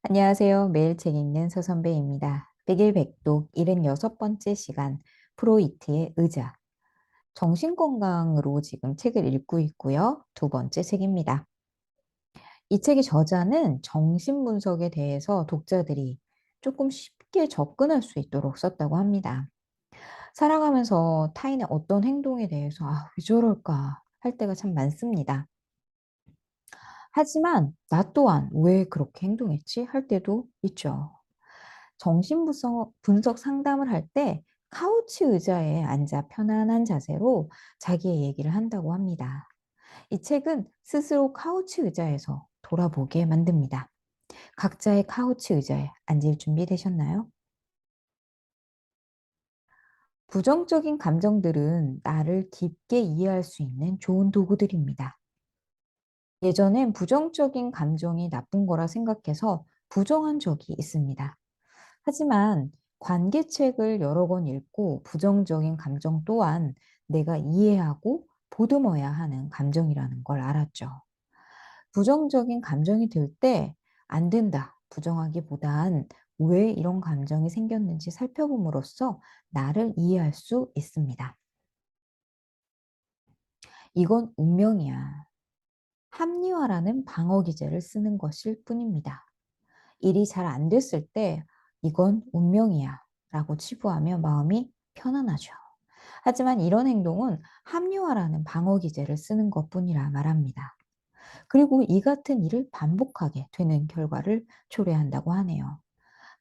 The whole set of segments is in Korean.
안녕하세요. 매일 책 읽는 서선배입니다. 백일백독 76번째 시간 프로이트의 의자. 정신건강으로 지금 책을 읽고 있고요. 두 번째 책입니다. 이 책의 저자는 정신분석에 대해서 독자들이 조금 쉽게 접근할 수 있도록 썼다고 합니다. 살아가면서 타인의 어떤 행동에 대해서 왜 저럴까 할 때가 참 많습니다. 하지만 나 또한 왜 그렇게 행동했지 할 때도 있죠. 정신분석 상담을 할 때 카우치 의자에 앉아 편안한 자세로 자기의 얘기를 한다고 합니다. 이 책은 스스로 카우치 의자에서 돌아보게 만듭니다. 각자의 카우치 의자에 앉을 준비 되셨나요? 부정적인 감정들은 나를 깊게 이해할 수 있는 좋은 도구들입니다. 예전엔 부정적인 감정이 나쁜 거라 생각해서 부정한 적이 있습니다. 하지만 관계책을 여러 권 읽고 부정적인 감정 또한 내가 이해하고 보듬어야 하는 감정이라는 걸 알았죠. 부정적인 감정이 들 때 안 된다, 부정하기보단 왜 이런 감정이 생겼는지 살펴봄으로써 나를 이해할 수 있습니다. 이건 운명이야. 합리화라는 방어 기제를 쓰는 것일 뿐입니다. 일이 잘 안 됐을 때 이건 운명이야 라고 치부하며 마음이 편안하죠. 하지만 이런 행동은 합리화라는 방어 기제를 쓰는 것뿐이라 말합니다. 그리고 이 같은 일을 반복하게 되는 결과를 초래한다고 하네요.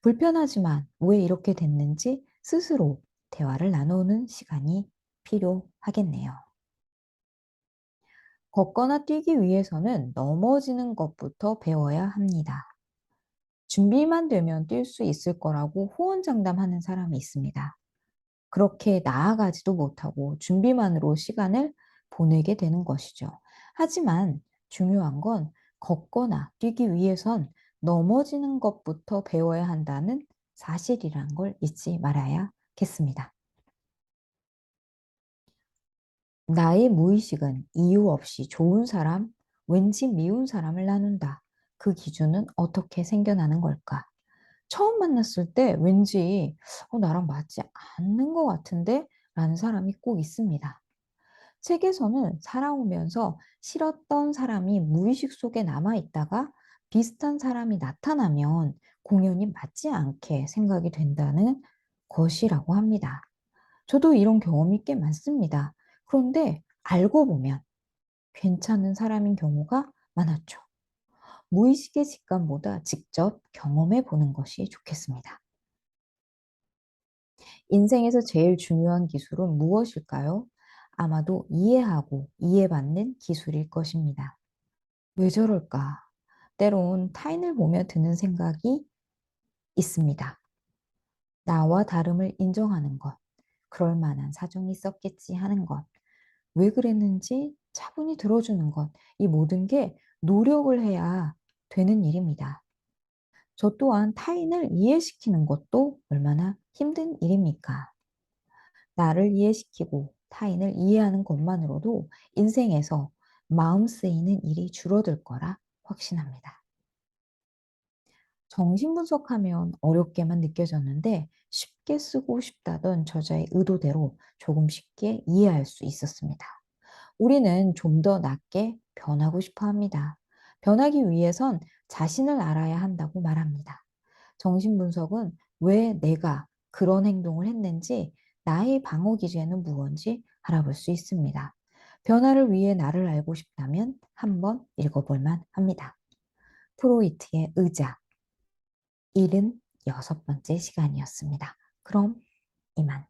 불편하지만 왜 이렇게 됐는지 스스로 대화를 나누는 시간이 필요하겠네요. 걷거나 뛰기 위해서는 넘어지는 것부터 배워야 합니다. 준비만 되면 뛸 수 있을 거라고 호언장담하는 사람이 있습니다. 그렇게 나아가지도 못하고 준비만으로 시간을 보내게 되는 것이죠. 하지만 중요한 건 걷거나 뛰기 위해선 넘어지는 것부터 배워야 한다는 사실이란 걸 잊지 말아야겠습니다. 나의 무의식은 이유 없이 좋은 사람, 왠지 미운 사람을 나눈다. 그 기준은 어떻게 생겨나는 걸까? 처음 만났을 때 왠지 나랑 맞지 않는 것 같은데? 라는 사람이 꼭 있습니다. 책에서는 살아오면서 싫었던 사람이 무의식 속에 남아있다가 비슷한 사람이 나타나면 공연이 맞지 않게 생각이 된다는 것이라고 합니다. 저도 이런 경험이 꽤 많습니다. 그런데 알고 보면 괜찮은 사람인 경우가 많았죠. 무의식의 직감보다 직접 경험해 보는 것이 좋겠습니다. 인생에서 제일 중요한 기술은 무엇일까요? 아마도 이해하고 이해받는 기술일 것입니다. 왜 저럴까? 때론 타인을 보며 드는 생각이 있습니다. 나와 다름을 인정하는 것, 그럴 만한 사정이 있었겠지 하는 것, 왜 그랬는지 차분히 들어주는 것, 이 모든 게 노력을 해야 되는 일입니다. 저 또한 타인을 이해시키는 것도 얼마나 힘든 일입니까? 나를 이해시키고 타인을 이해하는 것만으로도 인생에서 마음 쓰이는 일이 줄어들 거라 확신합니다. 정신분석하면 어렵게만 느껴졌는데 쉽게 쓰고 싶다던 저자의 의도대로 조금 쉽게 이해할 수 있었습니다. 우리는 좀 더 낫게 변하고 싶어 합니다. 변하기 위해선 자신을 알아야 한다고 말합니다. 정신분석은 왜 내가 그런 행동을 했는지 나의 방어 기제는 무엇인지 알아볼 수 있습니다. 변화를 위해 나를 알고 싶다면 한번 읽어볼 만합니다. 프로이트의 의자 76번째 시간이었습니다. 그럼 이만.